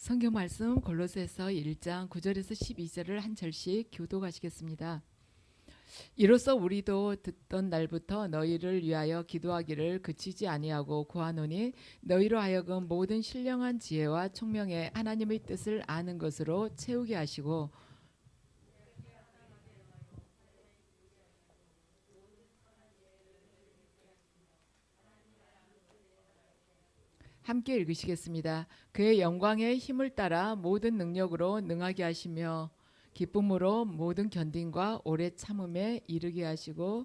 성경 말씀 골로새서 1장 9절에서 12절을 한 절씩 교독하시겠습니다. 이로써 우리도 듣던 날부터 너희를 위하여 기도하기를 그치지 아니하고 구하노니 너희로 하여금 모든 신령한 지혜와 총명에 하나님의 뜻을 아는 것으로 채우게 하시고 함께 읽으시겠습니다. 그의 영광의 힘을 따라 모든 능력으로 능하게 하시며 기쁨으로 모든 견딘과 오래 참음에 이르게 하시고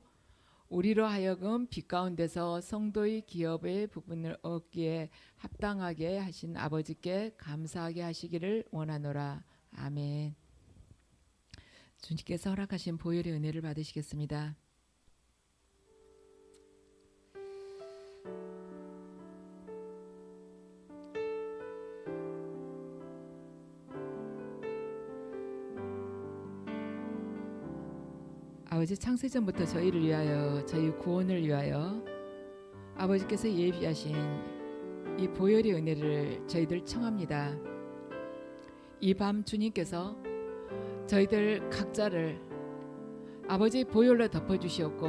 우리로 하여금 빛 가운데서 성도의 기업의 부분을 얻기에 합당하게 하신 아버지께 감사하게 하시기를 원하노라. 아멘. 주님께서 허락하신 보혈의 은혜를 받으시겠습니다. 아버지, 창세전부터 저희를 위하여, 저희 구원을 위하여 아버지께서 예비하신 이 보혈의 은혜를 저희들 청합니다. 이 밤 주님께서 저희들 각자를 아버지 보혈로 덮어주시었고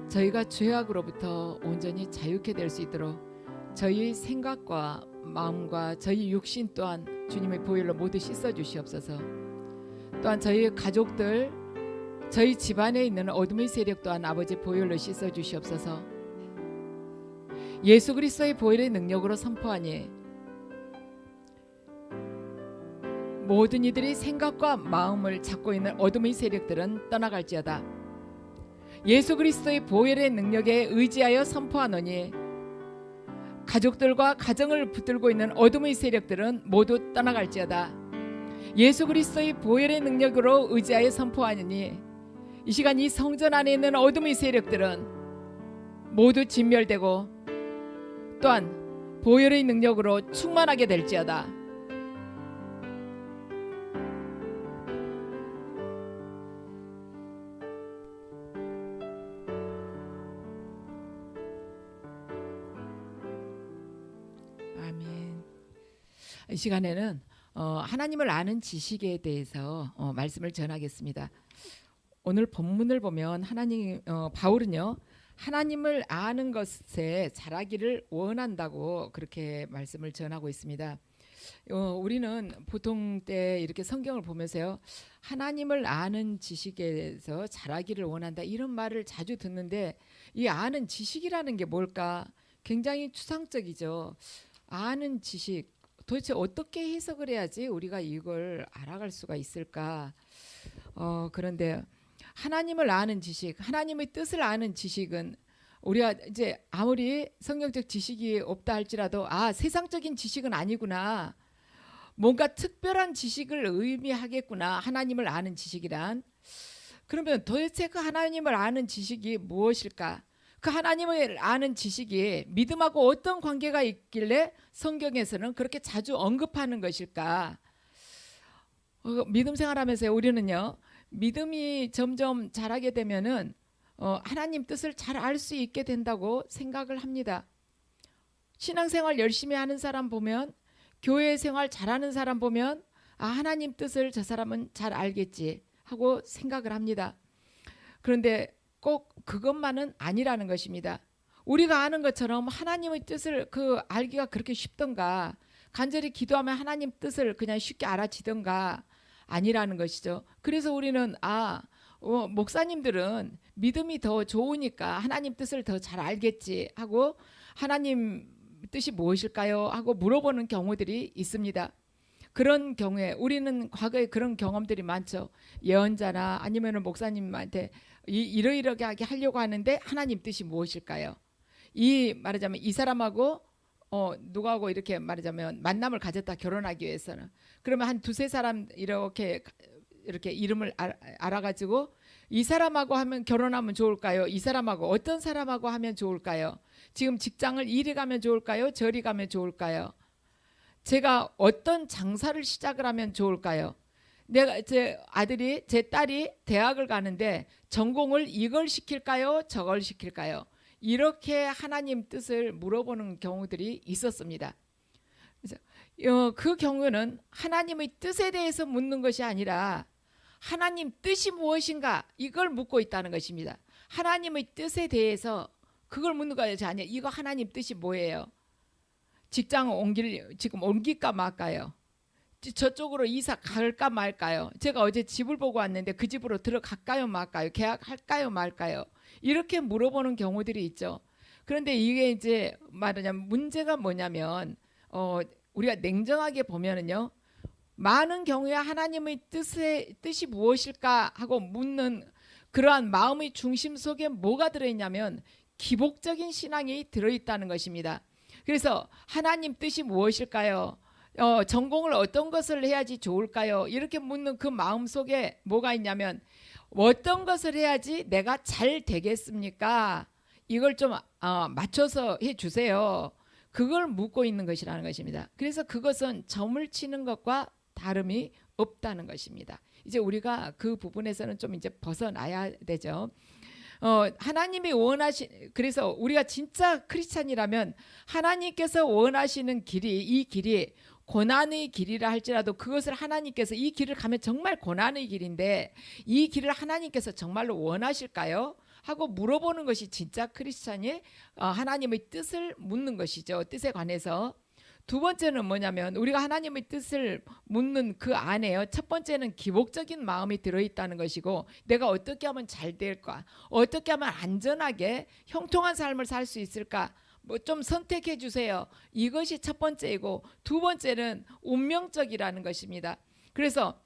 저희가 죄악으로부터 온전히 자유케 될 수 있도록 저희 생각과 마음과 저희 육신 또한 주님의 보혈로 모두 씻어주시옵소서. 또한 저희 가족들, 저희 집안에 있는 어둠의 세력 또한 아버지 보혈로 씻어주시옵소서. 예수 그리스도의 보혈의 능력으로 선포하니 모든 이들이 생각과 마음을 잡고 있는 어둠의 세력들은 떠나갈지어다. 예수 그리스도의 보혈의 능력에 의지하여 선포하노니 가족들과 가정을 붙들고 있는 어둠의 세력들은 모두 떠나갈지어다. 예수 그리스도의 보혈의 능력으로 의지하여 선포하니 이 시간 이 성전 안에 있는 어둠의 세력들은 모두 진멸되고 또한 보혈의 능력으로 충만하게 될지어다. 아멘. 이 시간에는 하나님을 아는 지식에 대해서 말씀을 전하겠습니다. 오늘 본문을 보면 바울은요, 하나님을 아는 것에 자라기를 원한다고 그렇게 말씀을 전하고 있습니다. 우리는 보통 때 이렇게 성경을 보면서요, 하나님을 아는 지식에서 자라기를 원한다 이런 말을 자주 듣는데 이 아는 지식이라는 게 뭘까? 굉장히 추상적이죠. 아는 지식, 도대체 어떻게 해석을 해야지 우리가 이걸 알아갈 수가 있을까? 그런데 하나님을 아는 지식, 하나님의 뜻을 아는 지식은 우리가 이제 아무리 성경적 지식이 없다 할지라도 세상적인 지식은 아니구나. 뭔가 특별한 지식을 의미하겠구나. 하나님을 아는 지식이란. 그러면 도대체 그 하나님을 아는 지식이 무엇일까? 그 하나님을 아는 지식이 믿음하고 어떤 관계가 있길래 성경에서는 그렇게 자주 언급하는 것일까? 믿음 생활하면서 우리는요, 믿음이 점점 자라게 되면은 하나님 뜻을 잘 알 수 있게 된다고 생각을 합니다. 신앙생활 열심히 하는 사람 보면, 교회 생활 잘하는 사람 보면 하나님 뜻을 저 사람은 잘 알겠지 하고 생각을 합니다. 그런데 꼭 그것만은 아니라는 것입니다. 우리가 아는 것처럼 하나님의 뜻을 알기가 그렇게 쉽던가, 간절히 기도하면 하나님 뜻을 그냥 쉽게 알아지던가 아니라는 것이죠. 그래서 우리는 목사님들은 믿음이 더 좋으니까 하나님 뜻을 더 잘 알겠지 하고 하나님 뜻이 무엇일까요? 하고 물어보는 경우들이 있습니다. 그런 경우에 우리는 과거에 그런 경험들이 많죠. 예언자나 아니면 목사님한테 이러이러하게 하려고 하는데 하나님 뜻이 무엇일까요? 말하자면 이 사람하고 누구하고 이렇게 말하자면 만남을 가졌다, 결혼하기 위해서는. 그러면 한 두세 사람 이렇게 이름을 알아가지고 이 사람하고 하면 결혼하면 좋을까요? 이 사람하고 어떤 사람하고 하면 좋을까요? 지금 직장을 이리 가면 좋을까요? 저리 가면 좋을까요? 제가 어떤 장사를 시작을 하면 좋을까요? 제 아들이, 제 딸이 대학을 가는데 전공을 이걸 시킬까요? 저걸 시킬까요? 이렇게 하나님 뜻을 물어보는 경우들이 있었습니다. 그래서 그 경우는 하나님의 뜻에 대해서 묻는 것이 아니라 하나님 뜻이 무엇인가 이걸 묻고 있다는 것입니다. 하나님의 뜻에 대해서 그걸 묻는 것이 아니에요. 이거 하나님 뜻이 뭐예요? 직장 지금 옮길까 말까요? 저쪽으로 이사 갈까 말까요? 제가 어제 집을 보고 왔는데 그 집으로 들어갈까요 말까요? 계약할까요 말까요? 이렇게 물어보는 경우들이 있죠. 그런데 이게 이제 말하자면 문제가 뭐냐면 우리가 냉정하게 보면은요, 많은 경우에 하나님의 뜻이 무엇일까 하고 묻는 그러한 마음의 중심 속에 뭐가 들어있냐면 기복적인 신앙이 들어있다는 것입니다. 그래서 하나님 뜻이 무엇일까요? 전공을 어떤 것을 해야지 좋을까요? 이렇게 묻는 그 마음 속에 뭐가 있냐면 어떤 것을 해야지 내가 잘 되겠습니까? 이걸 좀 맞춰서 해주세요. 그걸 묻고 있는 것이라는 것입니다. 그래서 그것은 점을 치는 것과 다름이 없다는 것입니다. 이제 우리가 그 부분에서는 좀 이제 벗어나야 되죠. 하나님이 그래서 우리가 진짜 크리스찬이라면 하나님께서 원하시는 길이, 이 길이 고난의 길이라 할지라도 그것을 하나님께서 이 길을 가면 정말 고난의 길인데 이 길을 하나님께서 정말로 원하실까요? 하고 물어보는 것이 진짜 크리스찬이 하나님의 뜻을 묻는 것이죠. 뜻에 관해서. 두 번째는 뭐냐면 우리가 하나님의 뜻을 묻는 그 안에요. 첫 번째는 기복적인 마음이 들어있다는 것이고 내가 어떻게 하면 잘 될까? 어떻게 하면 안전하게 형통한 삶을 살 수 있을까? 뭐 좀 선택해 주세요. 이것이 첫 번째이고 두 번째는 운명적이라는 것입니다. 그래서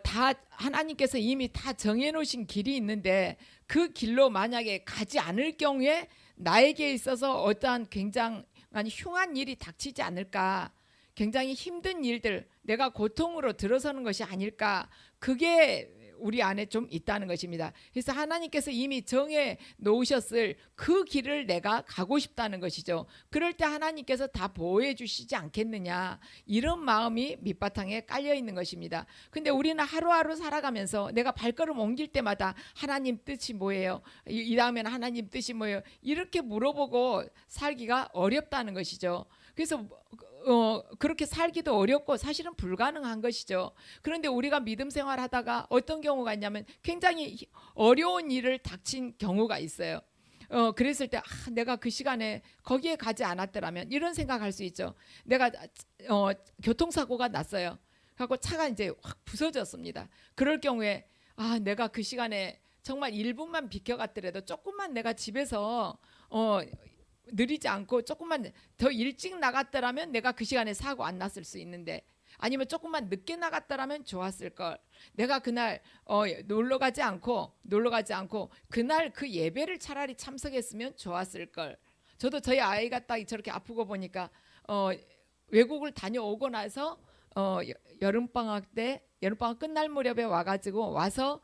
다 하나님께서 이미 다 정해놓으신 길이 있는데 그 길로 만약에 가지 않을 경우에 나에게 있어서 어떠한 굉장히 흉한 일이 닥치지 않을까, 굉장히 힘든 일들, 내가 고통으로 들어서는 것이 아닐까, 그게 우리 안에 좀 있다는 것입니다. 그래서 하나님께서 이미 정해 놓으셨을 그 길을 내가 가고 싶다는 것이죠. 그럴 때 하나님께서 다 보호해 주시지 않겠느냐, 이런 마음이 밑바탕에 깔려 있는 것입니다. 근데 우리는 하루하루 살아가면서 내가 발걸음 옮길 때마다 하나님 뜻이 뭐예요? 이 다음에는 하나님 뜻이 뭐예요? 이렇게 물어보고 살기가 어렵다는 것이죠. 그래서 그렇게 살기도 어렵고 사실은 불가능한 것이죠. 그런데 우리가 믿음 생활하다가 어떤 경우가 있냐면 굉장히 어려운 일을 닥친 경우가 있어요. 그랬을 때 내가 그 시간에 거기에 가지 않았더라면 이런 생각할 수 있죠. 내가 교통사고가 났어요. 하고 차가 이제 확 부서졌습니다. 그럴 경우에 내가 그 시간에 정말 1분만 비켜갔더라도 조금만 내가 집에서 느리지 않고 조금만 더 일찍 나갔더라면 내가 그 시간에 사고 안 났을 수 있는데, 아니면 조금만 늦게 나갔더라면 좋았을 걸. 내가 그날 놀러 가지 않고 그날 그 예배를 차라리 참석했으면 좋았을 걸. 저도 저희 아이가 딱 저렇게 아프고 보니까 외국을 다녀오고 나서 여름방학 끝날 무렵에 와서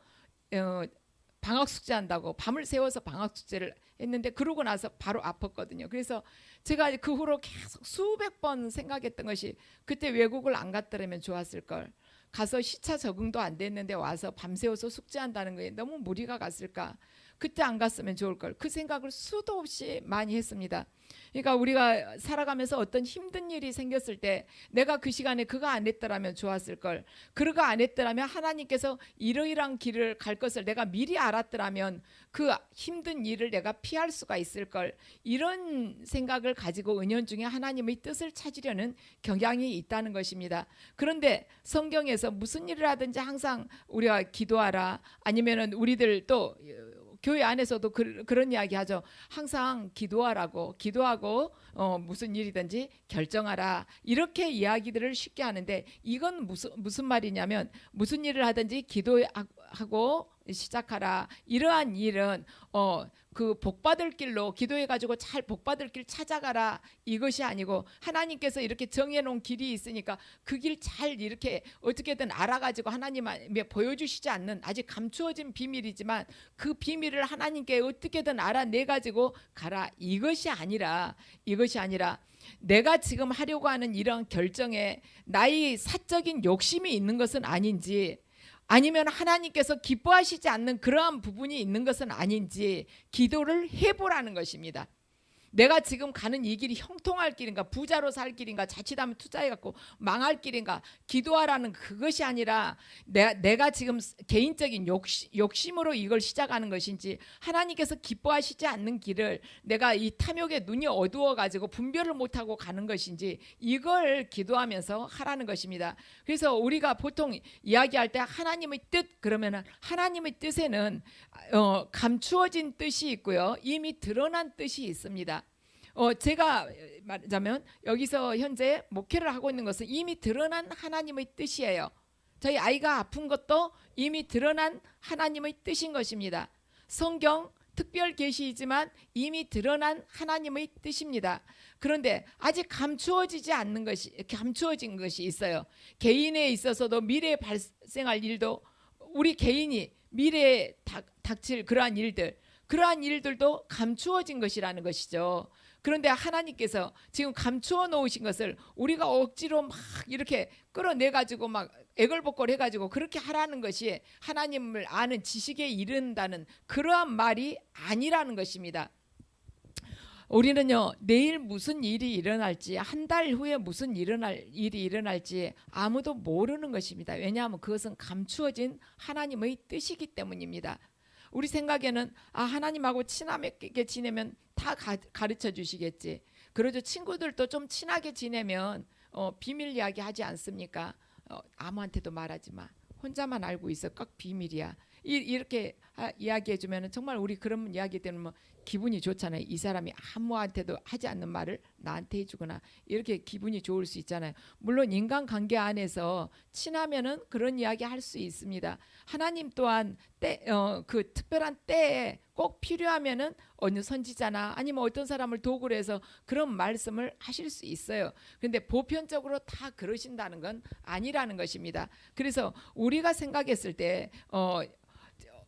방학 숙제한다고 밤을 새워서 방학 숙제를 했는데 그러고 나서 바로 아팠거든요. 그래서 제가 그 후로 계속 수백 번 생각했던 것이 그때 외국을 안 갔더라면 좋았을 걸. 가서 시차 적응도 안 됐는데 와서 밤새워서 숙제한다는 거에 너무 무리가 갔을까. 그때 안 갔으면 좋을 걸. 그 생각을 수도 없이 많이 했습니다. 그러니까 우리가 살아가면서 어떤 힘든 일이 생겼을 때 내가 그 시간에 그거 안 했더라면 좋았을 걸. 그거 안 했더라면 하나님께서 이러이러한 길을 갈 것을 내가 미리 알았더라면 그 힘든 일을 내가 피할 수가 있을 걸. 이런 생각을 가지고 은연중에 하나님의 뜻을 찾으려는 경향이 있다는 것입니다. 그런데 성경에서 무슨 일을 하든지 항상 우리가 기도하라, 아니면은 우리들 또 교회 안에서도 그런 이야기 하죠. 항상 기도하고 무슨 일이든지 결정하라, 이렇게 이야기들을 쉽게 하는데 이건 무슨 말이냐면 무슨 일을 하든지 기도하고 시작하라. 이러한 일은 그 복받을 길로 기도해가지고 잘 복받을 길 찾아가라, 이것이 아니고 하나님께서 이렇게 정해놓은 길이 있으니까 그 길 잘 이렇게 어떻게든 알아가지고 하나님이 보여주시지 않는 아직 감추어진 비밀이지만 그 비밀을 하나님께 어떻게든 알아내가지고 가라. 이것이 아니라 내가 지금 하려고 하는 이런 결정에 나의 사적인 욕심이 있는 것은 아닌지, 아니면 하나님께서 기뻐하시지 않는 그러한 부분이 있는 것은 아닌지 기도를 해보라는 것입니다. 내가 지금 가는 이 길이 형통할 길인가, 부자로 살 길인가, 자칫하면 투자해갖고 망할 길인가, 기도하라는 그것이 아니라 내가 지금 개인적인 욕심으로 이걸 시작하는 것인지, 하나님께서 기뻐하시지 않는 길을 내가 이 탐욕에 눈이 어두워가지고 분별을 못하고 가는 것인지, 이걸 기도하면서 하라는 것입니다. 그래서 우리가 보통 이야기할 때 하나님의 뜻 그러면은 하나님의 뜻에는 감추어진 뜻이 있고요, 이미 드러난 뜻이 있습니다. 제가 말하자면 여기서 현재 목회를 하고 있는 것은 이미 드러난 하나님의 뜻이에요. 저희 아이가 아픈 것도 이미 드러난 하나님의 뜻인 것입니다. 성경 특별 계시이지만 이미 드러난 하나님의 뜻입니다. 그런데 아직 감추어진 것이 있어요. 개인에 있어서도 미래에 발생할 일도, 우리 개인이 미래에 닥칠 그러한 일들도 감추어진 것이라는 것이죠. 그런데 하나님께서 지금 감추어 놓으신 것을 우리가 억지로 막 이렇게 끌어내 가지고 막 애걸복걸 해가지고 그렇게 하라는 것이 하나님을 아는 지식에 이른다는 그러한 말이 아니라는 것입니다. 우리는요, 내일 무슨 일이 일어날지, 한 달 후에 무슨 일이 일어날지 아무도 모르는 것입니다. 왜냐하면 그것은 감추어진 하나님의 뜻이기 때문입니다. 우리 생각에는 하나님하고 친하게 지내면 다 가르쳐 주시겠지. 그러죠. 친구들도 좀 친하게 지내면 비밀 이야기 하지 않습니까? 아무한테도 말하지 마. 혼자만 알고 있어. 꼭 비밀이야. 이렇게 이야기해 주면 정말 우리 그런 이야기 때문에 기분이 좋잖아요. 이 사람이 아무한테도 하지 않는 말을 나한테 해주거나 이렇게 기분이 좋을 수 있잖아요. 물론 인간관계 안에서 친하면은 그런 이야기 할 수 있습니다. 하나님 또한 그 특별한 때에 꼭 필요하면은 어느 선지자나 아니면 어떤 사람을 도구로 해서 그런 말씀을 하실 수 있어요. 그런데 보편적으로 다 그러신다는 건 아니라는 것입니다. 그래서 우리가 생각했을 때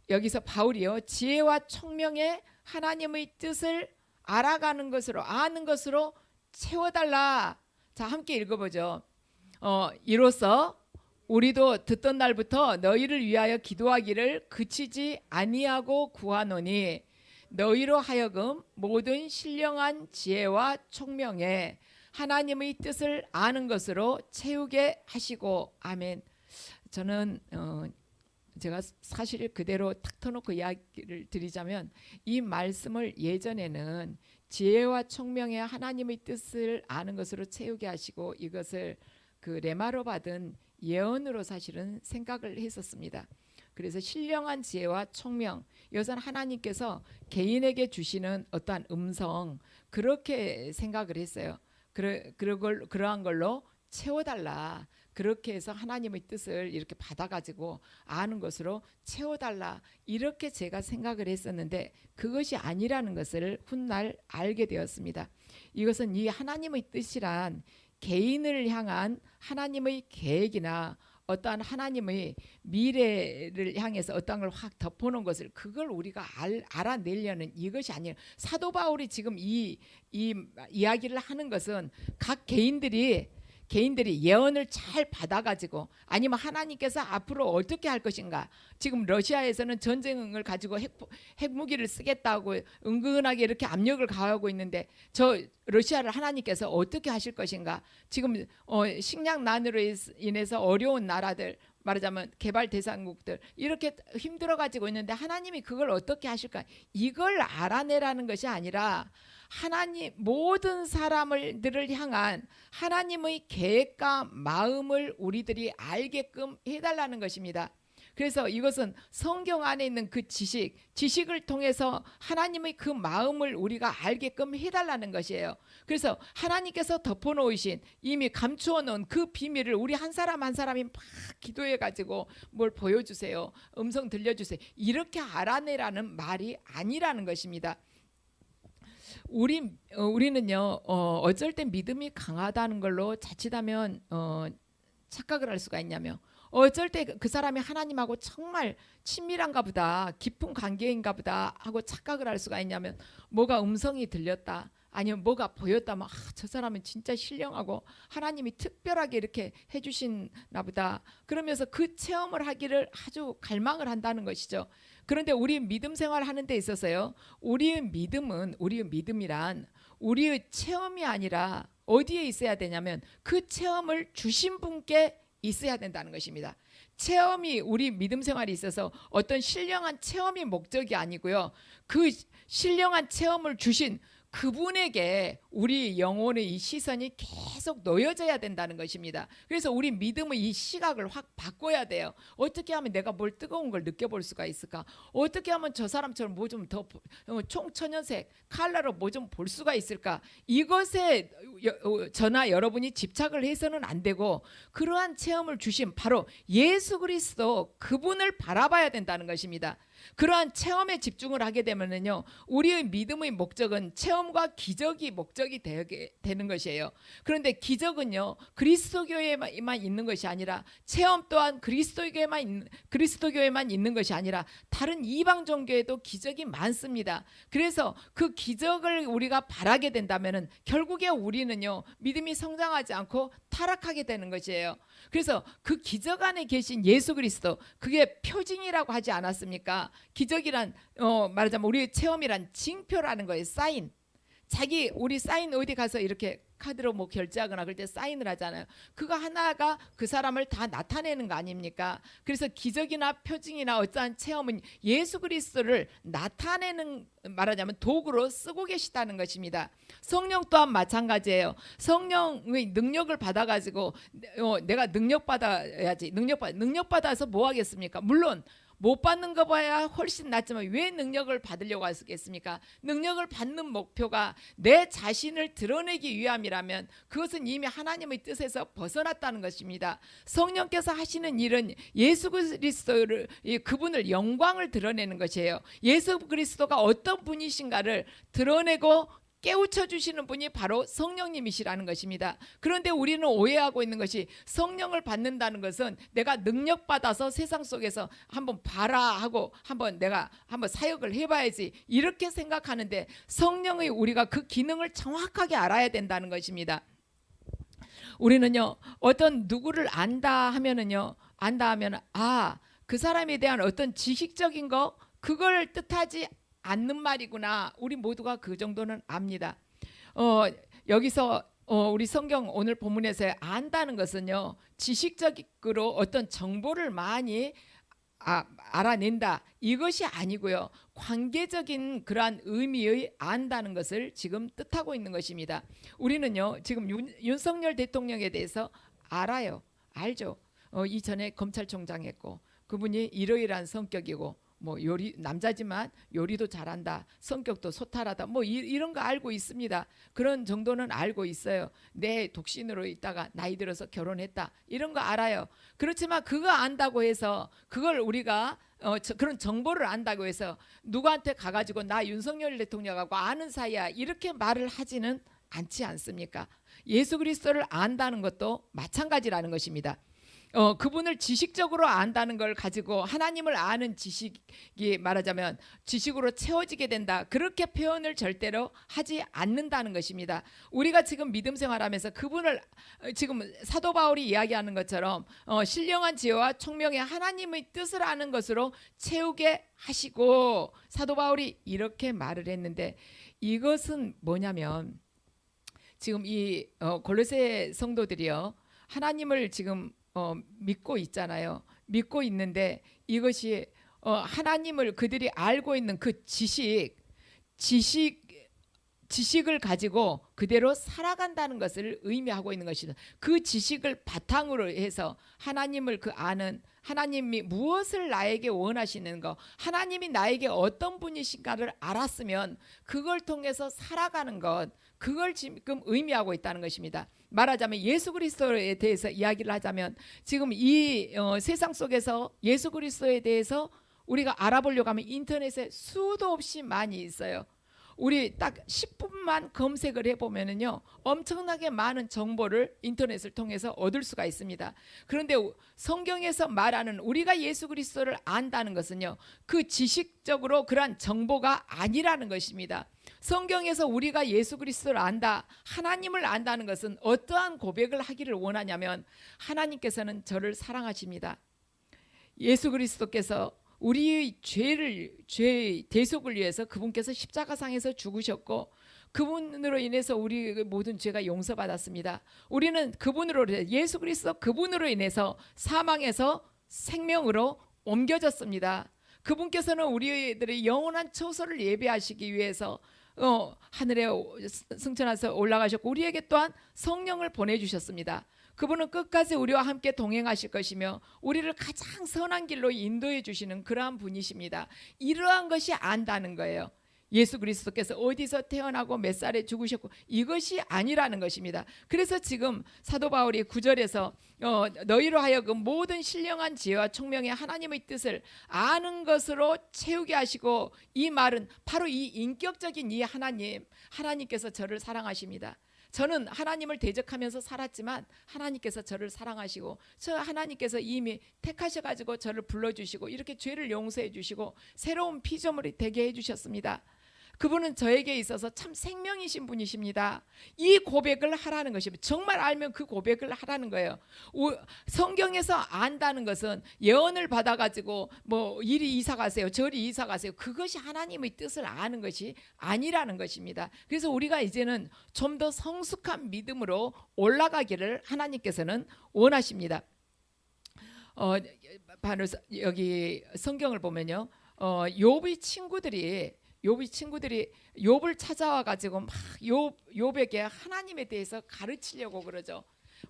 여기서 바울이요, 지혜와 총명의 하나님의 뜻을 알아가는 것으로, 아는 것으로 채워달라. 자, 함께 읽어보죠. 이로써 우리도 듣던 날부터 너희를 위하여 기도하기를 그치지 아니하고 구하노니 너희로 하여금 모든 신령한 지혜와 총명에 하나님의 뜻을 아는 것으로 채우게 하시고. 아멘. 저는 제가 사실 그대로 탁 터놓고 이야기를 드리자면, 이 말씀을 예전에는 지혜와 총명의 하나님의 뜻을 아는 것으로 채우게 하시고, 이것을 그 레마로 받은 예언으로 사실은 생각을 했었습니다. 그래서 신령한 지혜와 총명, 이것은 하나님께서 개인에게 주시는 어떠한 음성, 그렇게 생각을 했어요. 그러한 걸로 채워달라. 그렇게 해서 하나님의 뜻을 이렇게 받아가지고 아는 것으로 채워달라, 이렇게 제가 생각을 했었는데 그것이 아니라는 것을 훗날 알게 되었습니다. 이것은 이 하나님의 뜻이란 개인을 향한 하나님의 계획이나 어떠한 하나님의 미래를 향해서 어떠한 걸 확 덮어놓은 것을, 그걸 우리가 알아내려는 이것이 아니에요. 사도 바울이 지금 이 이야기를 하는 것은 각 개인들이 예언을 잘 받아가지고, 아니면 하나님께서 앞으로 어떻게 할 것인가, 지금 러시아에서는 전쟁을 가지고 핵무기를 쓰겠다고 은근하게 이렇게 압력을 가하고 있는데, 저 러시아를 하나님께서 어떻게 하실 것인가, 지금 식량난으로 인해서 어려운 나라들, 말하자면 개발대상국들 이렇게 힘들어가지고 있는데 하나님이 그걸 어떻게 하실까, 이걸 알아내라는 것이 아니라 하나님, 모든 사람들을 향한 하나님의 계획과 마음을 우리들이 알게끔 해달라는 것입니다. 그래서 이것은 성경 안에 있는 그 지식을 통해서 하나님의 그 마음을 우리가 알게끔 해달라는 것이에요. 그래서 하나님께서 덮어놓으신, 이미 감추어 놓은 그 비밀을 우리 한 사람 한 사람이 막 기도해가지고 뭘 보여주세요, 음성 들려주세요, 이렇게 알아내라는 말이 아니라는 것입니다. 우리는요, 어쩔 때 믿음이 강하다는 걸로 자칫하면 착각을 할 수가 있냐면, 어쩔 때 그 사람이 하나님하고 정말 친밀한가 보다, 깊은 관계인가 보다 하고 착각을 할 수가 있냐면, 뭐가 음성이 들렸다, 아니면 뭐가 보였다면 저 사람은 진짜 신령하고 하나님이 특별하게 이렇게 해주시나 보다. 그러면서 그 체험을 하기를 아주 갈망을 한다는 것이죠. 그런데 우리 믿음 생활하는 데 있어서요, 우리의 믿음이란 우리의 체험이 아니라 어디에 있어야 되냐면 그 체험을 주신 분께 있어야 된다는 것입니다. 체험이, 우리 믿음 생활이 있어서 어떤 신령한 체험이 목적이 아니고요, 그 신령한 체험을 주신 그분에게 우리 영혼의 이 시선이 계속 놓여져야 된다는 것입니다. 그래서 우리 믿음의 이 시각을 확 바꿔야 돼요. 어떻게 하면 내가 뭘 뜨거운 걸 느껴볼 수가 있을까? 어떻게 하면 저 사람처럼 뭐 좀 더 총천연색 칼라로 뭐 좀 볼 수가 있을까? 이것에 저나 여러분이 집착을 해서는 안 되고, 그러한 체험을 주신 바로 예수 그리스도, 그분을 바라봐야 된다는 것입니다. 그러한 체험에 집중을 하게 되면은요, 우리의 믿음의 목적은 체험과 기적이 목적이 되는 것이에요. 그런데 기적은요, 그리스도교에만 있는 것이 아니라, 체험 또한 그리스도교에만 있는 것이 아니라 다른 이방 종교에도 기적이 많습니다. 그래서 그 기적을 우리가 바라게 된다면은 결국에 우리는요, 믿음이 성장하지 않고 타락하게 되는 것이에요. 그래서 그 기적 안에 계신 예수 그리스도, 그게 표징이라고 하지 않았습니까? 기적이란 말하자면 우리의 체험이란 징표라는 거예요. 사인. 우리 사인 어디 가서 이렇게 카드로 뭐 결제하거나 그럴 때 사인을 하잖아요. 그거 하나가 그 사람을 다 나타내는 거 아닙니까? 그래서 기적이나 표징이나 어떠한 체험은 예수 그리스도를 나타내는, 말하자면 도구로 쓰고 계시다는 것입니다. 성령 또한 마찬가지예요. 성령의 능력을 받아가지고 내가 능력받아야지. 능력받아서 뭐 하겠습니까? 물론 못 받는 거 봐야 훨씬 낫지만 왜 능력을 받으려고 하겠습니까? 능력을 받는 목표가 내 자신을 드러내기 위함이라면 그것은 이미 하나님의 뜻에서 벗어났다는 것입니다. 성령께서 하시는 일은 예수 그리스도를, 그분을, 영광을 드러내는 것이에요. 예수 그리스도가 어떤 분이신가를 드러내고 깨우쳐 주시는 분이 바로 성령님이시라는 것입니다. 그런데 우리는 오해하고 있는 것이, 성령을 받는다는 것은 내가 능력받아서 세상 속에서 한번 봐라 하고 내가 한번 사역을 해봐야지, 이렇게 생각하는데, 성령의 우리가 그 기능을 정확하게 알아야 된다는 것입니다. 우리는요, 어떤 누구를 안다 하면 그 사람에 대한 어떤 지식적인 거, 그걸 뜻하지 않는 말이구나. 우리 모두가 그 정도는 압니다. 여기서 우리 성경 오늘 본문에서 안다는 것은요, 지식적으로 어떤 정보를 많이 알아낸다, 이것이 아니고요, 관계적인 그러한 의미의 안다는 것을 지금 뜻하고 있는 것입니다. 우리는요, 지금 윤석열 대통령에 대해서 알죠. 이전에 검찰총장 했고, 그분이 이러이러한 성격이고, 뭐 남자지만 요리도 잘한다, 성격도 소탈하다, 뭐 이런 거 알고 있습니다. 그런 정도는 알고 있어요. 내 독신으로 있다가 나이 들어서 결혼했다, 이런 거 알아요. 그렇지만 그거 안다고 해서, 그걸 우리가 그런 정보를 안다고 해서 누구한테 가가지고 나 윤석열 대통령하고 아는 사이야, 이렇게 말을 하지는 않지 않습니까? 예수 그리스도를 안다는 것도 마찬가지라는 것입니다. 그분을 지식적으로 안다는 걸 가지고 하나님을 아는 지식이, 말하자면 지식으로 채워지게 된다, 그렇게 표현을 절대로 하지 않는다는 것입니다. 우리가 지금 믿음 생활하면서 그분을, 지금 사도 바울이 이야기하는 것처럼 신령한 지혜와 총명의 하나님의 뜻을 아는 것으로 채우게 하시고, 사도 바울이 이렇게 말을 했는데, 이것은 뭐냐면, 지금 이 골로새 성도들이요, 하나님을 지금 믿고 있잖아요. 믿고 있는데, 이것이 하나님을 그들이 알고 있는 그 지식을 가지고 그대로 살아간다는 것을 의미하고 있는 것이다. 그 지식을 바탕으로 해서 하나님을 아는, 하나님이 무엇을 나에게 원하시는 거, 하나님이 나에게 어떤 분이신가를 알았으면 그걸 통해서 살아가는 것, 그걸 지금 의미하고 있다는 것입니다. 말하자면 예수 그리스도에 대해서 이야기를 하자면, 지금 이 세상 속에서 예수 그리스도에 대해서 우리가 알아보려고 하면 인터넷에 수도 없이 많이 있어요. 우리 딱 10분만 검색을 해보면은요, 엄청나게 많은 정보를 인터넷을 통해서 얻을 수가 있습니다. 그런데 성경에서 말하는 우리가 예수 그리스도를 안다는 것은요, 그 지식적으로 그러한 정보가 아니라는 것입니다. 성경에서 우리가 예수 그리스도를 안다, 하나님을 안다는 것은 어떠한 고백을 하기를 원하냐면 하나님께서는 저를 사랑하십니다. 예수 그리스도께서 우리의 죄의 대속을 위해서 그분께서 십자가상에서 죽으셨고 그분으로 인해서 우리 모든 죄가 용서받았습니다. 우리는 그분으로, 예수 그리스도 그분으로 인해서 사망에서 생명으로 옮겨졌습니다. 그분께서는 우리들의 영원한 처소를 예배하시기 위해서 하늘에 승천해서 올라가셨고 우리에게 또한 성령을 보내주셨습니다. 그분은 끝까지 우리와 함께 동행하실 것이며 우리를 가장 선한 길로 인도해 주시는 그러한 분이십니다. 이러한 것이 안다는 거예요. 예수 그리스도께서 어디서 태어나고 몇 살에 죽으셨고 이것이 아니라는 것입니다. 그래서 지금 사도 바울이 9절에서 너희로 하여금 모든 신령한 지혜와 총명의 하나님의 뜻을 아는 것으로 채우게 하시고, 이 말은 바로 이 인격적인 이 하나님께서 저를 사랑하십니다. 저는 하나님을 대적하면서 살았지만 하나님께서 저를 사랑하시고 저 하나님께서 이미 택하셔가지고 저를 불러주시고 이렇게 죄를 용서해 주시고 새로운 피조물이 되게 해주셨습니다. 그분은 저에게 있어서 참 생명이신 분이십니다. 이 고백을 하라는 것입니다. 정말 알면 그 고백을 하라는 거예요. 성경에서 안다는 것은 예언을 받아가지고 뭐 이리 이사 가세요 저리 이사 가세요, 그것이 하나님의 뜻을 아는 것이 아니라는 것입니다. 그래서 우리가 이제는 좀 더 성숙한 믿음으로 올라가기를 하나님께서는 원하십니다. 바로 여기 성경을 보면요, 욥의 친구들이 욥을 찾아와 가지고 막 욥에게 하나님에 대해서 가르치려고 그러죠.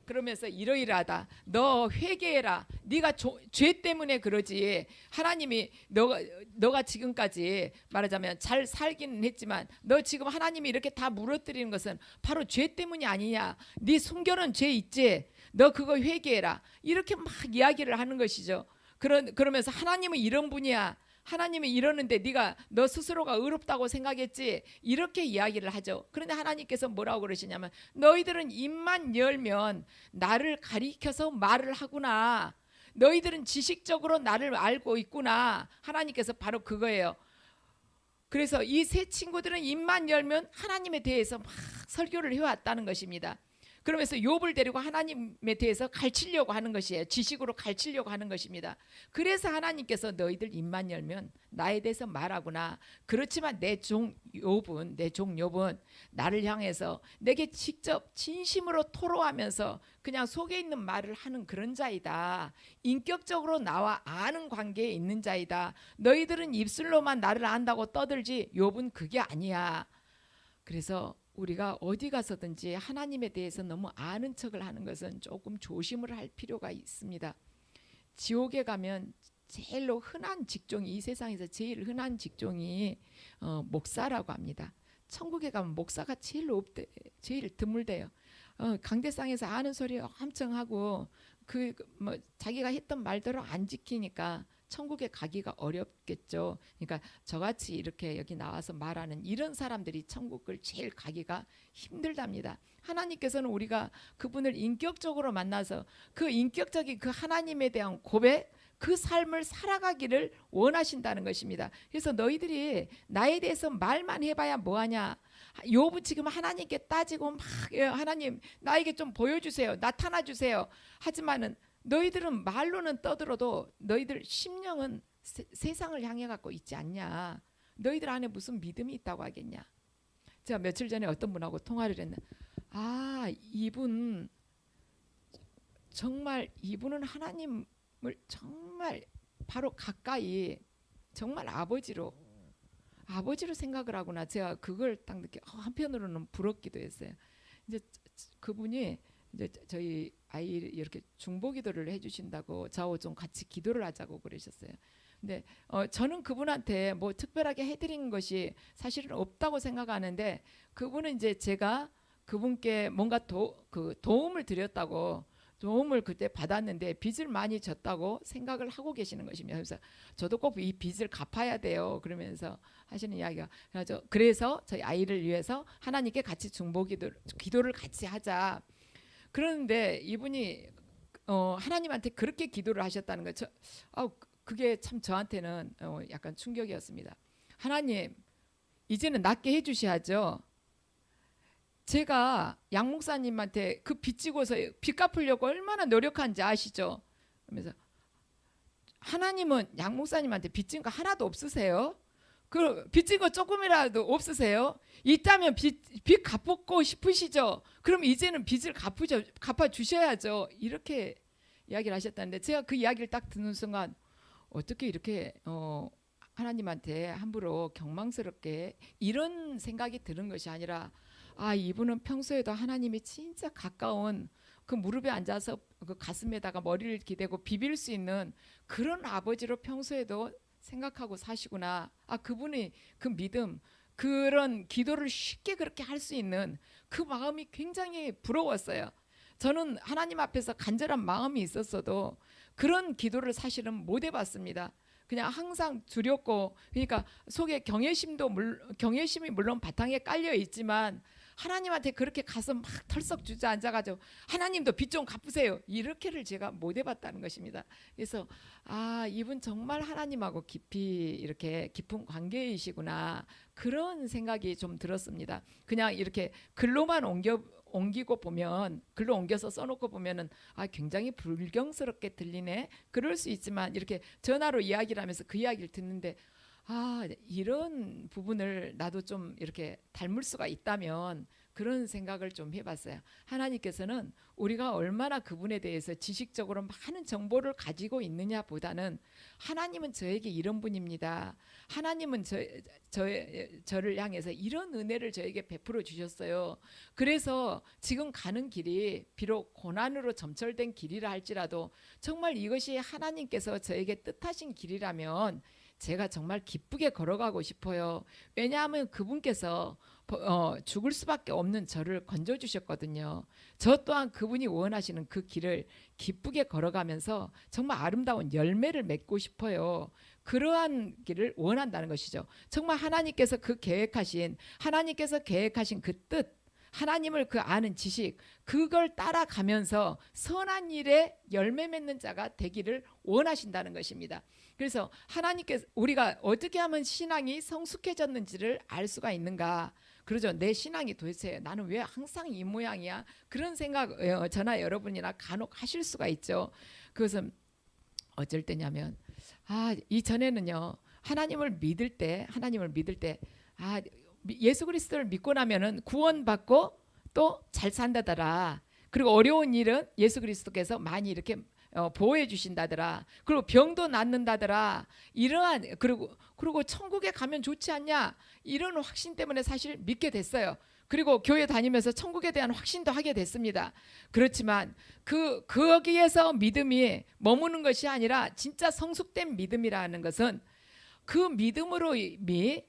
그러면서 이러이러하다, 너 회개해라, 네가 죄 때문에 그러지, 하나님이 너가 지금까지 말하자면 잘 살기는 했지만 너 지금 하나님이 이렇게 다 무너뜨리는 것은 바로 죄 때문이 아니냐, 네 숨겨놓은 죄 있지, 너 그거 회개해라, 이렇게 막 이야기를 하는 것이죠. 그러면서 하나님은 이런 분이야, 하나님이 이러는데 네가 너 스스로가 의롭다고 생각했지, 이렇게 이야기를 하죠. 그런데 하나님께서 뭐라고 그러시냐면 너희들은 입만 열면 나를 가리켜서 말을 하구나, 너희들은 지식적으로 나를 알고 있구나. 하나님께서 바로 그거예요. 그래서 이 세 친구들은 입만 열면 하나님에 대해서 막 설교를 해왔다는 것입니다. 그러면서 욥을 데리고 하나님에 대해서 가르치려고 하는 것이에요. 지식으로 가르치려고 하는 것입니다. 그래서 하나님께서 너희들 입만 열면 나에 대해서 말하구나. 그렇지만 내 종 욥은 나를 향해서 내게 직접 진심으로 토로하면서 그냥 속에 있는 말을 하는 그런 자이다. 인격적으로 나와 아는 관계에 있는 자이다. 너희들은 입술로만 나를 안다고 떠들지 욥은 그게 아니야. 그래서 우리가 어디 가서든지 하나님에 대해서 너무 아는 척을 하는 것은 조금 조심을 할 필요가 있습니다. 지옥에 가면 제일로 흔한 직종이, 이 세상에서 제일 흔한 직종이 목사라고 합니다. 천국에 가면 목사가 제일 드물대요. 강대상에서 아는 소리 엄청 하고 뭐 자기가 했던 말대로 안 지키니까 천국에 가기가 어렵겠죠. 그러니까 저같이 이렇게 여기 나와서 말하는 이런 사람들이 천국을 제일 가기가 힘들답니다. 하나님께서는 우리가 그분을 인격적으로 만나서 그 인격적인 그 하나님에 대한 고백, 그 삶을 살아가기를 원하신다는 것입니다. 그래서 너희들이 나에 대해서 말만 해봐야 뭐하냐. 욥은 지금 하나님께 따지고 막 하나님 나에게 좀 보여주세요, 나타나 주세요. 하지만은 너희들은 말로는 떠들어도 너희들 심령은 세상을 향해 갖고 있지 않냐. 너희들 안에 무슨 믿음이 있다고 하겠냐. 제가 며칠 전에 어떤 분하고 통화를 했는데 이분은 하나님을 정말 바로 가까이 정말 아버지로 생각을 하구나. 제가 그걸 딱 느껴 한편으로는 부럽기도 했어요. 이제 그분이 이제 저희 아이 이렇게 중보기도를 해주신다고 저하고 좀 같이 기도를 하자고 그러셨어요. 근데 저는 그분한테 뭐 특별하게 해드린 것이 사실은 없다고 생각하는데, 그분은 이제 제가 그분께 뭔가 도움을 드렸다고, 도움을 그때 받았는데 빚을 많이 졌다고 생각을 하고 계시는 것입니다. 그래서 저도 꼭 이 빚을 갚아야 돼요 그러면서 하시는 이야기가, 그래서 저희 아이를 위해서 하나님께 같이 기도를 같이 하자. 그런데 이분이 하나님한테 그렇게 기도를 하셨다는 거, 그게 참 저한테는 약간 충격이었습니다. 하나님, 이제는 낫게 해주셔야죠. 제가 양 목사님한테 그 빚지고서 빚 갚으려고 얼마나 노력한지 아시죠? 그러면서 하나님은 양 목사님한테 빚진 거 하나도 없으세요? 그 빚진 거 조금이라도 없으세요? 있다면 빚 갚고 싶으시죠? 그럼 이제는 빚을 갚아 주셔야죠. 이렇게 이야기를 하셨다는데 제가 그 이야기를 딱 듣는 순간 어떻게 이렇게 하나님한테 함부로 경망스럽게 이런 생각이 드는 것이 아니라 이분은 평소에도 하나님이 진짜 가까운 그 무릎에 앉아서 그 가슴에다가 머리를 기대고 비빌 수 있는 그런 아버지로 평소에도 생각하고 사시구나. 그분이 그 믿음, 그런 기도를 쉽게 그렇게 할 수 있는 그 마음이 굉장히 부러웠어요. 저는 하나님 앞에서 간절한 마음이 있었어도 그런 기도를 사실은 못 해봤습니다. 그냥 항상 두렵고, 그러니까 속에 경외심이 물론 바탕에 깔려 있지만 하나님한테 그렇게 가서 막 털썩 주저앉아가지고 하나님도 빚 좀 갚으세요, 이렇게를 제가 못 해봤다는 것입니다. 그래서 이분 정말 하나님하고 깊이 이렇게 깊은 관계이시구나, 그런 생각이 좀 들었습니다. 그냥 이렇게 글로만 옮기고 보면, 글로 옮겨서 써놓고 보면은 굉장히 불경스럽게 들리네, 그럴 수 있지만 이렇게 전화로 이야기를 하면서 그 이야기를 듣는데 이런 부분을 나도 좀 이렇게 닮을 수가 있다면, 그런 생각을 좀 해봤어요. 하나님께서는 우리가 얼마나 그분에 대해서 지식적으로 많은 정보를 가지고 있느냐 보다는 하나님은 저에게 이런 분입니다, 하나님은 저를 향해서 이런 은혜를 저에게 베풀어 주셨어요. 그래서 지금 가는 길이 비록 고난으로 점철된 길이라 할지라도 정말 이것이 하나님께서 저에게 뜻하신 길이라면 제가 정말 기쁘게 걸어가고 싶어요. 왜냐하면 그분께서 죽을 수밖에 없는 저를 건져주셨거든요. 저 또한 그분이 원하시는 그 길을 기쁘게 걸어가면서 정말 아름다운 열매를 맺고 싶어요. 그러한 길을 원한다는 것이죠. 정말 하나님께서 계획하신 그 뜻, 하나님을 그 아는 지식, 그걸 따라가면서 선한 일에 열매 맺는 자가 되기를 원하신다는 것입니다. 그래서 하나님께서 우리가 어떻게 하면 신앙이 성숙해졌는지를 알 수가 있는가? 그러죠. 내 신앙이 도대체 나는 왜 항상 이 모양이야? 그런 생각 저나 여러분이나 간혹 하실 수가 있죠. 그것은 어쩔 때냐면 이전에는요, 하나님을 믿을 때 예수 그리스도를 믿고 나면은 구원받고 또 잘 산다더라. 그리고 어려운 일은 예수 그리스도께서 많이 이렇게 보호해 주신다더라. 그리고 병도 낫는다더라. 이러한 그리고 천국에 가면 좋지 않냐, 이런 확신 때문에 사실 믿게 됐어요. 그리고 교회 다니면서 천국에 대한 확신도 하게 됐습니다. 그렇지만 거기에서 믿음이 머무는 것이 아니라 진짜 성숙된 믿음이라는 것은 그 믿음으로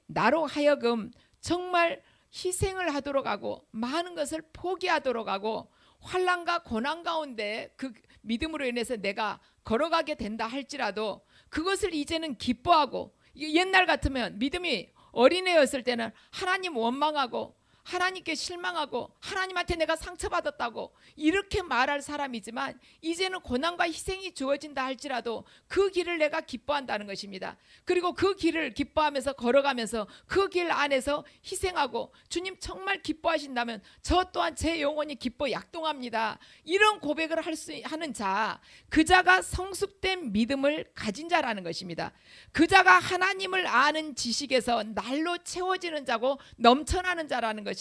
나로 하여금 정말 희생을 하도록 하고 많은 것을 포기하도록 하고 환난과 고난 가운데 그 믿음으로 인해서 내가 걸어가게 된다 할지라도 그것을 이제는 기뻐하고, 옛날 같으면 믿음이 어린애였을 때는 하나님 원망하고 하나님께 실망하고 하나님한테 내가 상처받았다고 이렇게 말할 사람이지만 이제는 고난과 희생이 주어진다 할지라도 그 길을 내가 기뻐한다는 것입니다. 그리고 그 길을 기뻐하면서 걸어가면서 그 길 안에서 희생하고 주님 정말 기뻐하신다면 저 또한 제 영혼이 기뻐 약동합니다, 이런 고백을 하는 자, 그 자가 성숙된 믿음을 가진 자라는 것입니다. 그 자가 하나님을 아는 지식에서 날로 채워지는 자고 넘쳐나는 자라는 것입니다.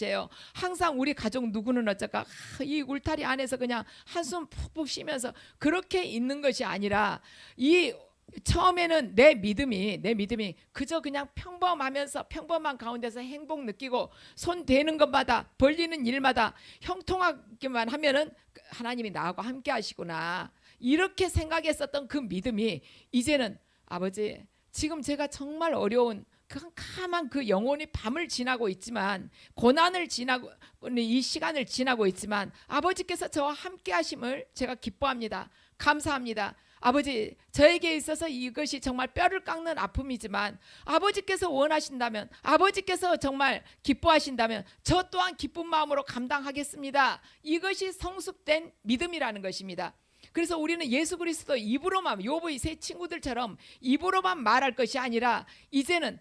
항상 우리 가족 누구는 어쩔까, 이 울타리 안에서 그냥 한숨 푹푹 쉬면서 그렇게 있는 것이 아니라, 처음에는 내 믿음이 그저 그냥 평범한 가운데서 행복 느끼고 손 대는 것마다 벌리는 일마다 형통하기만 하면은 하나님이 나하고 함께 하시구나, 이렇게 생각했었던 그 믿음이 이제는 아버지, 지금 제가 정말 어려운 캄캄한 그 영혼이 밤을 지나고 있지만, 고난을 지나고 이 시간을 지나고 있지만 아버지께서 저와 함께 하심을 제가 기뻐합니다. 감사합니다. 아버지, 저에게 있어서 이것이 정말 뼈를 깎는 아픔이지만 아버지께서 원하신다면, 아버지께서 정말 기뻐하신다면 저 또한 기쁜 마음으로 감당하겠습니다. 이것이 성숙된 믿음이라는 것입니다. 그래서 우리는 예수 그리스도 입으로만, 요보의 세 친구들처럼 입으로만 말할 것이 아니라 이제는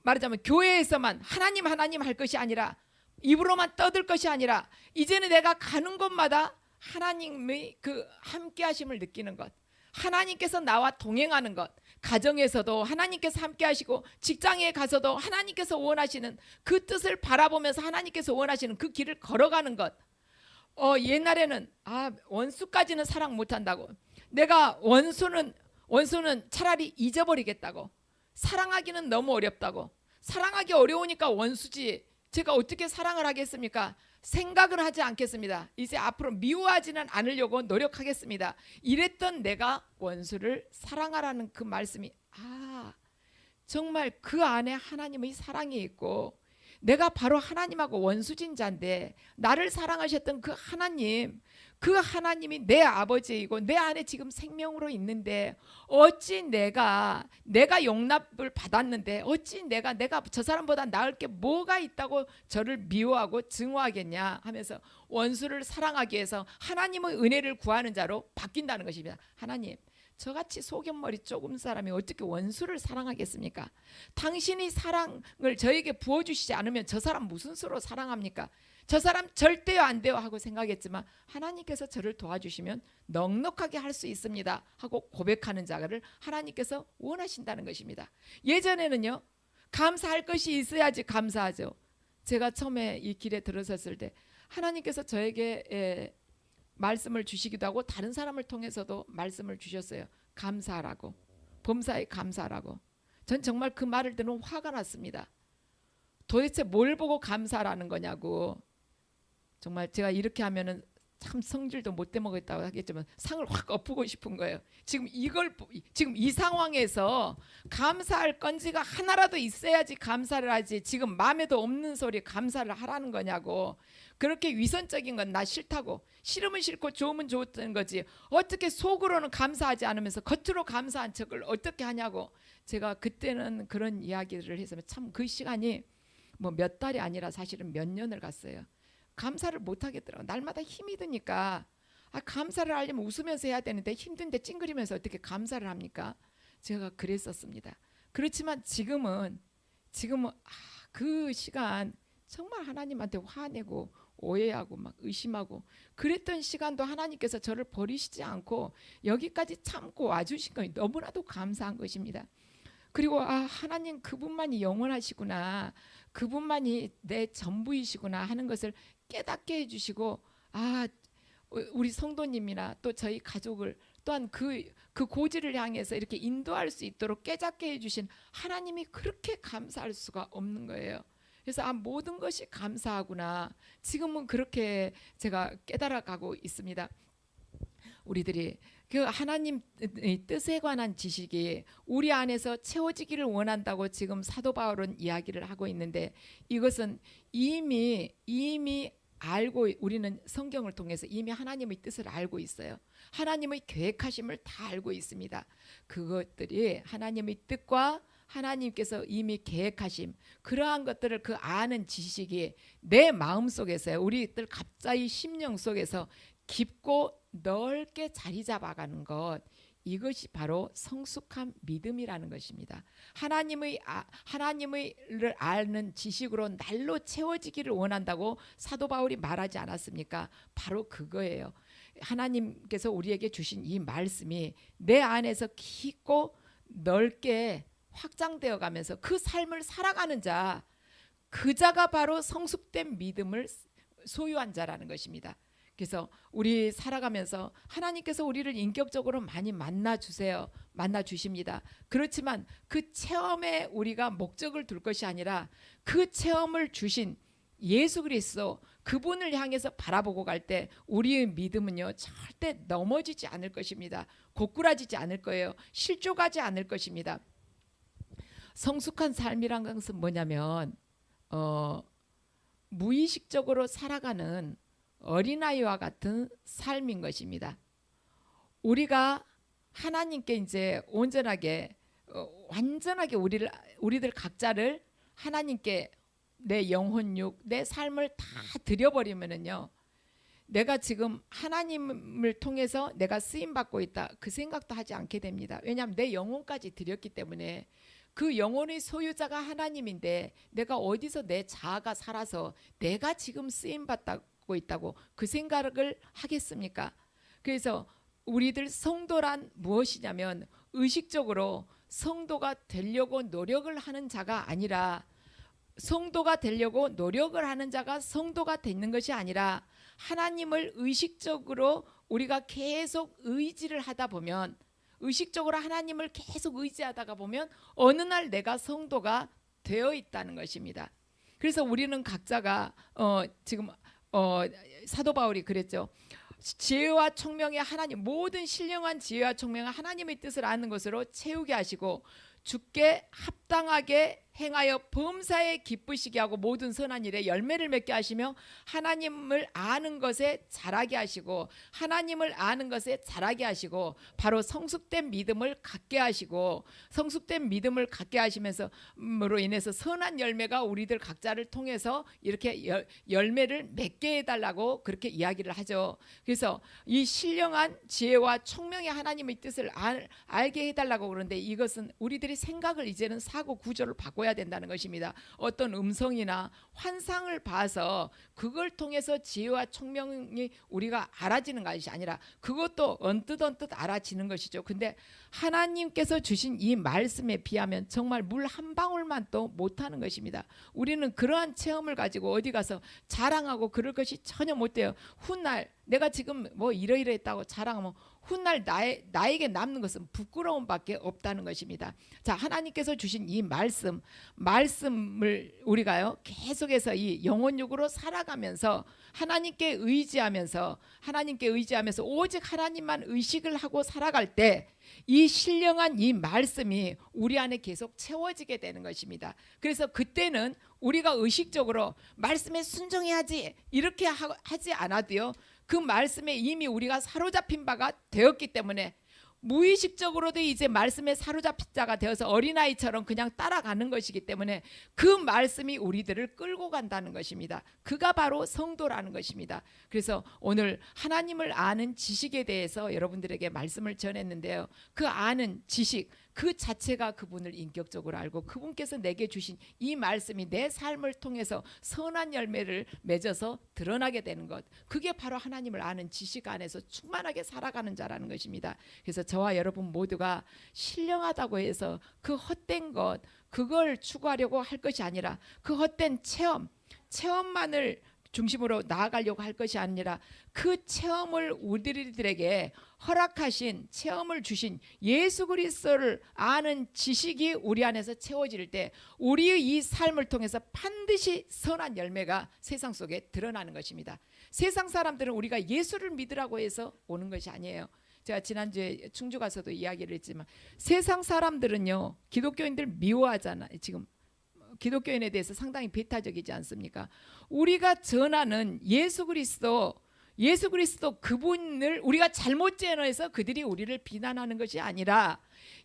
말하자면 교회에서만 하나님 하나님 할 것이 아니라 입으로만 떠들 것이 아니라 이제는 내가 가는 곳마다 하나님의 그 함께 하심을 느끼는 것, 하나님께서 나와 동행하는 것, 가정에서도 하나님께서 함께 하시고 직장에 가서도 하나님께서 원하시는 그 뜻을 바라보면서 하나님께서 원하시는 그 길을 걸어가는 것. 옛날에는 원수까지는 사랑 못한다고, 내가 원수는 차라리 잊어버리겠다고, 사랑하기는 너무 어렵다고, 사랑하기 어려우니까 원수지 제가 어떻게 사랑을 하겠습니까? 생각을 하지 않겠습니다. 이제 앞으로 미워하지는 않으려고 노력하겠습니다. 이랬던 내가 원수를 사랑하라는 그 말씀이 정말 그 안에 하나님의 사랑이 있고 내가 바로 하나님하고 원수진 자인데 나를 사랑하셨던 그 하나님이 내 아버지이고 내 안에 지금 생명으로 있는데 어찌 내가 용납을 받았는데 어찌 내가 저 사람보다 나을 게 뭐가 있다고 저를 미워하고 증오하겠냐 하면서 원수를 사랑하기 위해서 하나님의 은혜를 구하는 자로 바뀐다는 것입니다. 하나님, 저같이 소견머리 좁은 사람이 어떻게 원수를 사랑하겠습니까? 당신이 사랑을 저에게 부어주시지 않으면 저 사람 무슨 수로 사랑합니까? 저 사람 절대요 안 돼요 하고 생각했지만 하나님께서 저를 도와주시면 넉넉하게 할 수 있습니다 하고 고백하는 자를 하나님께서 원하신다는 것입니다. 예전에는요, 감사할 것이 있어야지 감사하죠. 제가 처음에 이 길에 들어섰을 때 하나님께서 저에게 말씀을 주시기도 하고 다른 사람을 통해서도 말씀을 주셨어요. 감사하라고, 범사에 감사하라고. 전 정말 그 말을 듣는 화가 났습니다. 도대체 뭘 보고 감사라는 거냐고. 정말 제가 이렇게 하면은 참 성질도 못돼 먹었다고 하겠지만 상을 확 엎고 싶은 거예요. 지금 이 상황에서 감사할 건지가 하나라도 있어야지 감사를 하지, 지금 마음에도 없는 소리 감사를 하라는 거냐고. 그렇게 위선적인 건 나 싫다고, 싫으면 싫고 좋으면 좋다는 거지 어떻게 속으로는 감사하지 않으면서 겉으로 감사한 척을 어떻게 하냐고. 제가 그때는 그런 이야기를 해서 참 그 시간이 뭐 몇 달이 아니라 사실은 몇 년을 갔어요. 감사를 못 하겠더라고요. 날마다 힘이 드니까. 감사를 하려면 웃으면서 해야 되는데 힘든데 찡그리면서 어떻게 감사를 합니까? 제가 그랬었습니다. 그렇지만 지금은 그 시간 정말 하나님한테 화내고 오해하고 막 의심하고 그랬던 시간도 하나님께서 저를 버리시지 않고 여기까지 참고 와주신 거 너무나도 감사한 것입니다. 그리고 하나님 그분만이 영원하시구나, 그분만이 내 전부이시구나 하는 것을 깨닫게 해주시고, 우리 성도님이나 또 저희 가족을 또한 그 고지를 향해서 이렇게 인도할 수 있도록 깨닫게 해주신 하나님이 그렇게 감사할 수가 없는 거예요. 그래서 모든 것이 감사하구나, 지금은 그렇게 제가 깨달아가고 있습니다. 우리들이 그 하나님 뜻에 관한 지식이 우리 안에서 채워지기를 원한다고 지금 사도 바울은 이야기를 하고 있는데, 이것은 이미 알고, 우리는 성경을 통해서 이미 하나님의 뜻을 알고 있어요. 하나님의 계획하심을 다 알고 있습니다. 그것들이 하나님의 뜻과 하나님께서 이미 계획하심, 그러한 것들을 그 아는 지식이 내 마음속에서, 우리들 각자의 심령 속에서 깊고 넓게 자리 잡아가는 것, 이것이 바로 성숙한 믿음이라는 것입니다. 하나님을 아는 지식으로 날로 채워지기를 원한다고 사도 바울이 말하지 않았습니까? 바로 그거예요. 하나님께서 우리에게 주신 이 말씀이 내 안에서 깊고 넓게 확장되어 가면서 그 삶을 살아가는 자, 그 자가 바로 성숙된 믿음을 소유한 자라는 것입니다. 그래서 우리 살아가면서 하나님께서 우리를 인격적으로 많이 만나 주십니다. 그렇지만 그 체험에 우리가 목적을 둘 것이 아니라 그 체험을 주신 예수 그리스도, 그분을 향해서 바라보고 갈 때 우리의 믿음은요 절대 넘어지지 않을 것입니다. 고꾸라지지 않을 거예요. 실족하지 않을 것입니다. 성숙한 삶이란 것은 뭐냐면 무의식적으로 살아가는 어린아이와 같은 삶인 것입니다. 우리가 하나님께 이제 온전하게 완전하게 우리들 각자를 하나님께 내 영혼육, 내 삶을 다 드려버리면은요, 내가 지금 하나님을 통해서 내가 쓰임 받고 있다 그 생각도 하지 않게 됩니다. 왜냐하면 내 영혼까지 드렸기 때문에 그 영혼의 소유자가 하나님인데 내가 어디서 내 자아가 살아서 내가 지금 쓰임 받고 있다고 그 생각을 하겠습니까? 그래서 우리들 성도란 무엇이냐면 의식적으로 성도가 되려고 노력을 하는 자가 아니라, 성도가 되려고 노력을 하는 자가 성도가 되는 것이 아니라, 하나님을 의식적으로 우리가 계속 의지를 하다 보면, 의식적으로 하나님을 계속 의지하다가 보면 어느 날 내가 성도가 되어 있다는 것입니다. 그래서 우리는 각자가 지금 사도 바울이 그랬죠. 지혜와 총명의 하나님, 모든 신령한 지혜와 총명은 하나님의 뜻을 아는 것으로 채우게 하시고 주께 합당하게 행하여 범사에 기쁘시게 하고 모든 선한 일에 열매를 맺게 하시며 하나님을 아는 것에 자라게 하시고, 하나님을 아는 것에 자라게 하시고 바로 성숙된 믿음을 갖게 하시고, 성숙된 믿음을 갖게 하시면서 으로 인해서 선한 열매가 우리들 각자를 통해서 이렇게 열매를 맺게 해달라고 그렇게 이야기를 하죠. 그래서 이 신령한 지혜와 총명의 하나님의 뜻을 알게 해달라고 그러는데, 이것은 우리들이 생각을 이제는 사고 구조를 바꿔야 된다는 것입니다. 어떤 음성이나 환상을 봐서 그걸 통해서 지혜와 총명이 우리가 알아지는 것이 아니라 그것도 언뜻 알아지는 것이죠. 근데 하나님께서 주신 이 말씀에 비하면 정말 물 한 방울만 또 못하는 것입니다. 우리는 그러한 체험을 가지고 어디 가서 자랑하고 그럴 것이 전혀 못 돼요. 훗날 내가 지금 뭐 이러이러했다고 자랑하면 훗날 나에게 남는 것은 부끄러움밖에 없다는 것입니다. 자, 하나님께서 주신 이 말씀을 우리가요 계속해서 이 영혼육으로 살아가면서 하나님께 의지하면서 오직 하나님만 의식을 하고 살아갈 때 이 신령한 이 말씀이 우리 안에 계속 채워지게 되는 것입니다. 그래서 그때는 우리가 의식적으로 말씀에 순종해야지 이렇게 하지 않아도요, 그 말씀에 이미 우리가 사로잡힌 바가 되었기 때문에 무의식적으로도 이제 말씀에 사로잡힌 자가 되어서 어린아이처럼 그냥 따라가는 것이기 때문에 그 말씀이 우리들을 끌고 간다는 것입니다. 그가 바로 성도라는 것입니다. 그래서 오늘 하나님을 아는 지식에 대해서 여러분들에게 말씀을 전했는데요, 그 아는 지식 그 자체가 그분을 인격적으로 알고 그분께서 내게 주신 이 말씀이 내 삶을 통해서 선한 열매를 맺어서 드러나게 되는 것, 그게 바로 하나님을 아는 지식 안에서 충만하게 살아가는 자라는 것입니다. 그래서 저와 여러분 모두가 신령하다고 해서 그 헛된 것 그걸 추구하려고 할 것이 아니라, 그 헛된 체험만을 중심으로 나아가려고 할 것이 아니라, 그 체험을 우리들에게 허락하신, 체험을 주신 예수 그리스도를 아는 지식이 우리 안에서 채워질 때 우리의 이 삶을 통해서 반드시 선한 열매가 세상 속에 드러나는 것입니다. 세상 사람들은 우리가 예수를 믿으라고 해서 오는 것이 아니에요. 제가 지난주에 충주 가서도 이야기를 했지만 세상 사람들은요 기독교인들 미워하잖아요. 지금 기독교인에 대해서 상당히 배타적이지 않습니까? 우리가 전하는 예수 그리스도 그분을 우리가 잘못 전해서 그들이 우리를 비난하는 것이 아니라,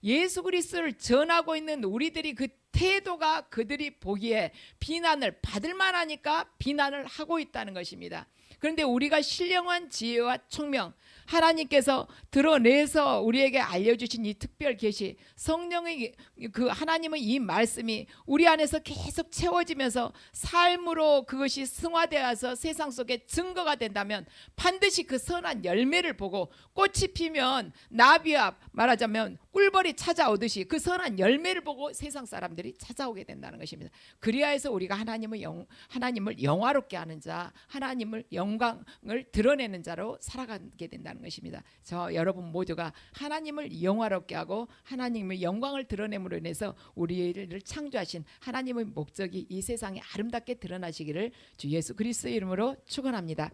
예수 그리스도를 전하고 있는 우리들이 그 태도가 그들이 보기에 비난을 받을 만하니까 비난을 하고 있다는 것입니다. 그런데 우리가 신령한 지혜와 총명, 하나님께서 드러내서 우리에게 알려주신 이 특별 계시, 성령의 그 하나님의 이 말씀이 우리 안에서 계속 채워지면서 삶으로 그것이 승화되어서 세상 속에 증거가 된다면 반드시 그 선한 열매를 보고, 꽃이 피면 나비와 말하자면 꿀벌이 찾아오듯이 그 선한 열매를 보고 세상 사람들이 찾아오게 된다는 것입니다. 그리하여서 우리가 하나님을 영화롭게 하는 자, 하나님을 영광을 드러내는 자로 살아가게 된다는 것입니다. 저 여러분 모두가 하나님을 영화롭게 하고 하나님의 영광을 드러냄으로 인해서 우리를 창조하신 하나님의 목적이 이 세상에 아름답게 드러나시기를 주 예수 그리스도의 이름으로 축원합니다.